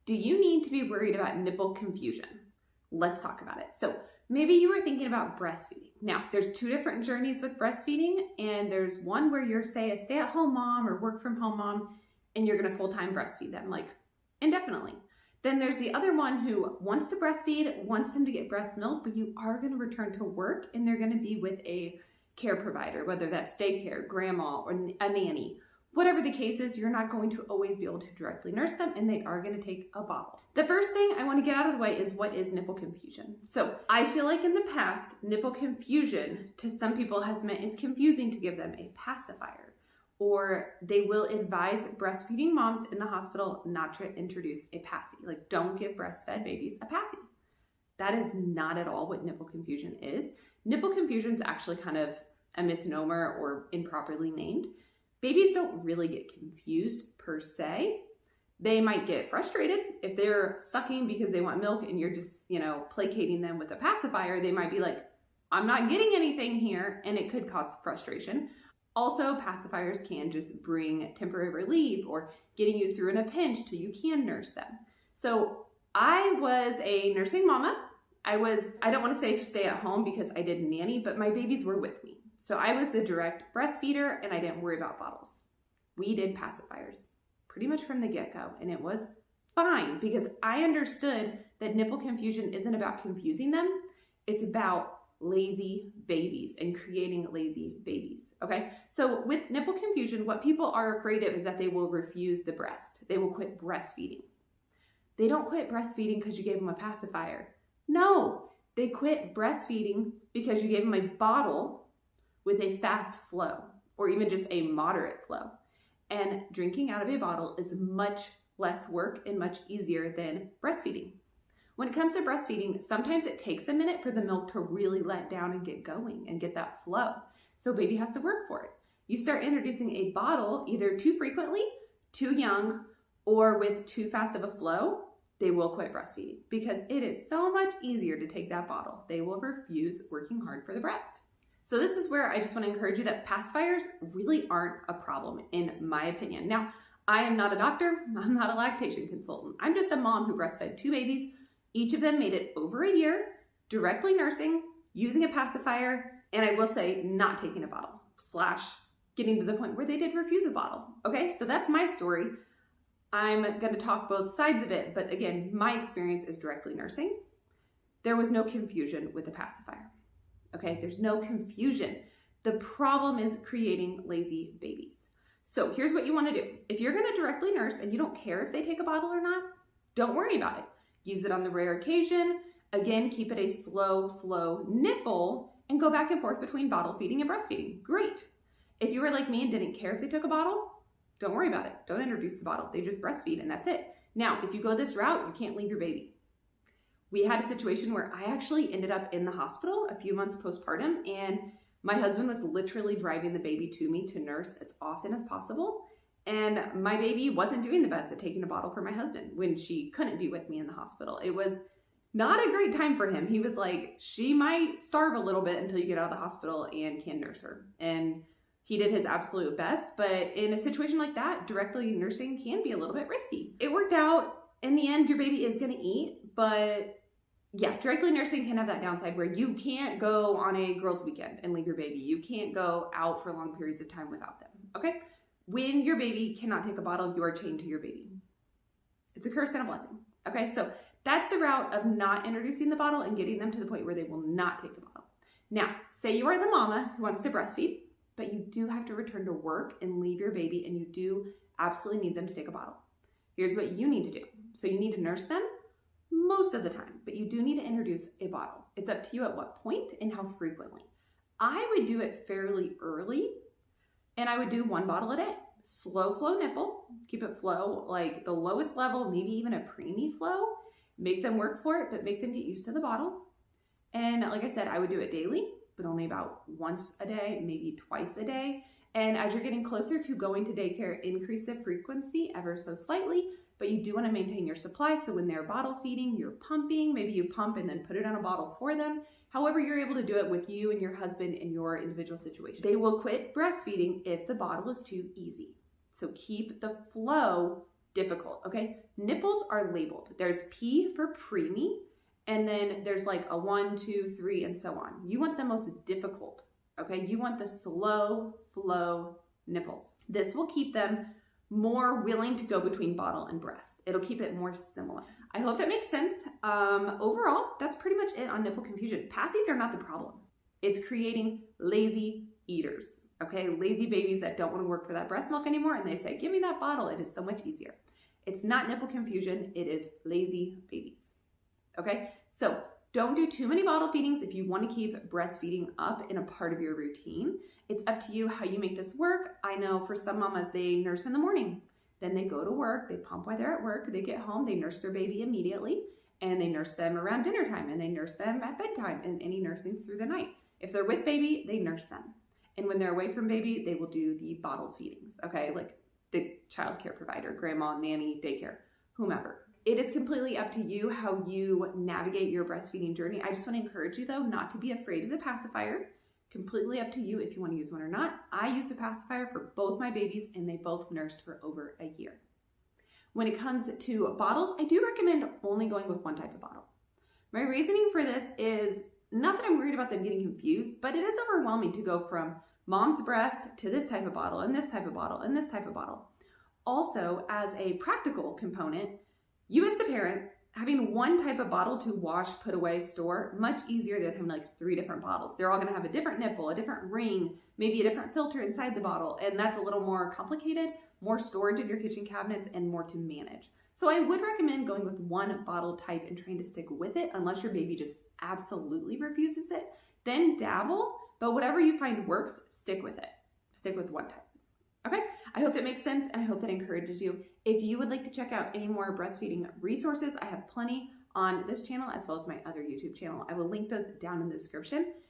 Do you need to be worried about nipple confusion? Let's talk about it. So maybe you were thinking about breastfeeding. Now, there's two different journeys with breastfeeding, and there's one where you're, say, a stay-at-home mom or work-from-home mom, and you're gonna full-time breastfeed them, like indefinitely. Then there's the other one who wants to breastfeed, wants them to get breast milk, but you are gonna return to work, and they're gonna be with a care provider, whether that's daycare, grandma, or a nanny. Whatever the case is, you're not going to always be able to directly nurse them, and they are going to take a bottle. The first thing I want to get out of the way is, what is nipple confusion? So I feel like in the past, nipple confusion to some people has meant it's confusing to give them a pacifier, or they will advise breastfeeding moms in the hospital not to introduce a passy. Like, don't give breastfed babies a passy. That is not at all what nipple confusion is. Nipple confusion is actually kind of a misnomer or improperly named. Babies don't really get confused per se. They might get frustrated if they're sucking because they want milk and you're just, placating them with a pacifier. They might be like, I'm not getting anything here, and it could cause frustration. Also, pacifiers can just bring temporary relief or getting you through in a pinch till you can nurse them. So I was a nursing mama. I don't want to say stay at home because I did nanny, but my babies were with me. So I was the direct breastfeeder, and I didn't worry about bottles. We did pacifiers pretty much from the get-go, and it was fine because I understood that nipple confusion isn't about confusing them. It's about lazy babies and creating lazy babies, okay? So with nipple confusion, what people are afraid of is that they will refuse the breast. They will quit breastfeeding. They don't quit breastfeeding because you gave them a pacifier. No, they quit breastfeeding because you gave them a bottle with a fast flow, or even just a moderate flow. And drinking out of a bottle is much less work and much easier than breastfeeding. When it comes to breastfeeding, sometimes it takes a minute for the milk to really let down and get going and get that flow. So baby has to work for it. You start introducing a bottle either too frequently, too young, or with too fast of a flow, they will quit breastfeeding because it is so much easier to take that bottle. They will refuse working hard for the breast. So this is where I just want to encourage you that pacifiers really aren't a problem, in my opinion. Now, I am not a doctor. I'm not a lactation consultant. I'm just a mom who breastfed two babies. Each of them made it over a year, directly nursing, using a pacifier, and I will say not taking a bottle, / getting to the point where they did refuse a bottle. Okay, so that's my story. I'm going to talk both sides of it, but again, my experience is directly nursing. There was no confusion with the pacifier. Okay, there's no confusion. The problem is creating lazy babies. So here's what you want to do. If you're going to directly nurse and you don't care if they take a bottle or not, don't worry about it. Use it on the rare occasion. Again, keep it a slow flow nipple and go back and forth between bottle feeding and breastfeeding. Great. If you were like me and didn't care if they took a bottle, don't worry about it. Don't introduce the bottle. They just breastfeed and that's it. Now, if you go this route, you can't leave your baby. We had a situation where I actually ended up in the hospital a few months postpartum, and my husband was literally driving the baby to me to nurse as often as possible. And my baby wasn't doing the best at taking a bottle for my husband when she couldn't be with me in the hospital. It was not a great time for him. He was like, she might starve a little bit until you get out of the hospital and can nurse her. And he did his absolute best. But in a situation like that, directly nursing can be a little bit risky. It worked out. In the end, your baby is going to eat, but yeah, directly nursing can have that downside where you can't go on a girls' weekend and leave your baby. You can't go out for long periods of time without them, okay? When your baby cannot take a bottle, you are chained to your baby. It's a curse and a blessing, okay? So that's the route of not introducing the bottle and getting them to the point where they will not take the bottle. Now, say you are the mama who wants to breastfeed, but you do have to return to work and leave your baby, and you do absolutely need them to take a bottle. Here's what you need to do. So you need to nurse them most of the time, but you do need to introduce a bottle. It's up to you at what point and how frequently. I would do it fairly early, and I would do 1 bottle a day. Slow flow nipple, keep it flow like the lowest level, maybe even a preemie flow. Make them work for it, but make them get used to the bottle. And like I said, I would do it daily, but only about once a day, maybe twice a day. And as you're getting closer to going to daycare, increase the frequency ever so slightly, but you do want to maintain your supply. So when they're bottle feeding, you're pumping, maybe you pump and then put it on a bottle for them. However, you're able to do it with you and your husband in your individual situation. They will quit breastfeeding if the bottle is too easy. So keep the flow difficult, okay? Nipples are labeled. There's P for preemie, and then there's like a 1, 2, 3, and so on. You want the most difficult, okay? You want the slow flow nipples. This will keep them more willing to go between bottle and breast. It'll keep it more similar. I hope that makes sense. Overall, that's pretty much it on nipple confusion. Passies are not the problem. It's creating lazy eaters, okay? Lazy babies that don't want to work for that breast milk anymore, and they say, give me that bottle. It is so much easier. It's not nipple confusion. It is lazy babies, okay? So don't do too many bottle feedings if you want to keep breastfeeding up in a part of your routine. It's up to you how you make this work. I know for some mamas, they nurse in the morning. Then they go to work, they pump while they're at work, they get home, they nurse their baby immediately, and they nurse them around dinner time, and they nurse them at bedtime, and any nursing through the night. If they're with baby, they nurse them. And when they're away from baby, they will do the bottle feedings, okay? Like the childcare provider, grandma, nanny, daycare, whomever. It is completely up to you how you navigate your breastfeeding journey. I just want to encourage you though, not to be afraid of the pacifier. Completely up to you if you want to use one or not. I used a pacifier for both my babies and they both nursed for over a year. When it comes to bottles, I do recommend only going with one type of bottle. My reasoning for this is not that I'm worried about them getting confused, but it is overwhelming to go from mom's breast to this type of bottle and this type of bottle and this type of bottle. Also, as a practical component, you as the parent, having one type of bottle to wash, put away, store, much easier than having like 3 different bottles. They're all gonna have a different nipple, a different ring, maybe a different filter inside the bottle, and that's a little more complicated, more storage in your kitchen cabinets, and more to manage. So I would recommend going with one bottle type and trying to stick with it, unless your baby just absolutely refuses it. Then dabble, but whatever you find works, stick with it. Stick with one type. Okay, I hope that makes sense and I hope that encourages you. If you would like to check out any more breastfeeding resources, I have plenty on this channel as well as my other YouTube channel. I will link those down in the description.